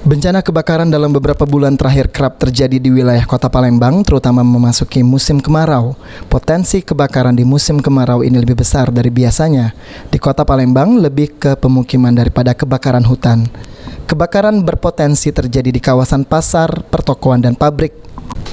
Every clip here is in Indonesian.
Bencana kebakaran dalam beberapa bulan terakhir kerap terjadi di wilayah Kota Palembang, terutama memasuki musim kemarau. Potensi kebakaran di musim kemarau ini lebih besar dari biasanya. Di Kota Palembang lebih ke pemukiman daripada kebakaran hutan. Kebakaran berpotensi terjadi di kawasan pasar, pertokoan, dan pabrik.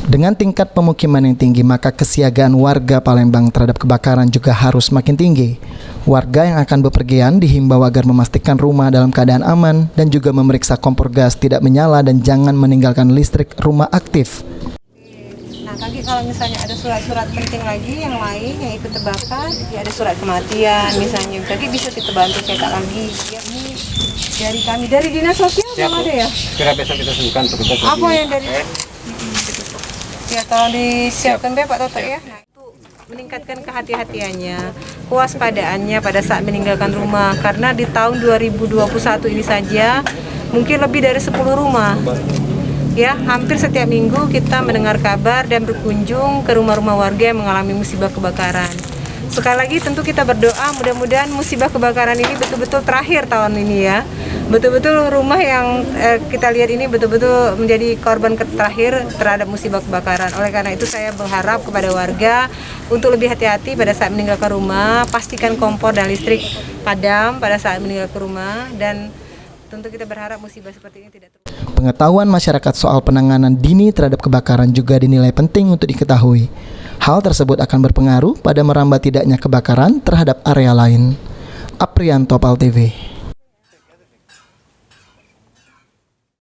Dengan tingkat pemukiman yang tinggi, maka kesiagaan warga Palembang terhadap kebakaran juga harus makin tinggi. Warga yang akan bepergian dihimbau agar memastikan rumah dalam keadaan aman dan juga memeriksa kompor gas tidak menyala dan jangan meninggalkan listrik rumah aktif. Nah, lagi kalau misalnya ada surat-surat penting lagi yang lain yang ikut terbakar, ya ada surat kematian misalnya, jadi bisa kita bantu cetak lagi. Ya, ini dari kami, dari dinas sosial belum ada ya? Kira besok kita sebutkan petugas. Apa yang dari? Ya, tolong disiapkan Pak Toto ya. Nah, itu meningkatkan kehati-hatiannya, kewaspadaannya pada saat meninggalkan rumah, karena di tahun 2021 ini saja mungkin lebih dari 10 rumah. Ya, hampir setiap minggu kita mendengar kabar dan berkunjung ke rumah-rumah warga yang mengalami musibah kebakaran. Sekali lagi tentu kita berdoa mudah-mudahan musibah kebakaran ini betul-betul terakhir tahun ini ya. Betul-betul rumah yang kita lihat ini betul-betul menjadi korban terakhir terhadap musibah kebakaran. Oleh karena itu saya berharap kepada warga untuk lebih hati-hati pada saat meninggalkan rumah, pastikan kompor dan listrik padam pada saat meninggalkan rumah, dan tentu kita berharap musibah seperti ini tidak terulang. Pengetahuan masyarakat soal penanganan dini terhadap kebakaran juga dinilai penting untuk diketahui. Hal tersebut akan berpengaruh pada merambat tidaknya kebakaran terhadap area lain. Aprianto, PAL TV.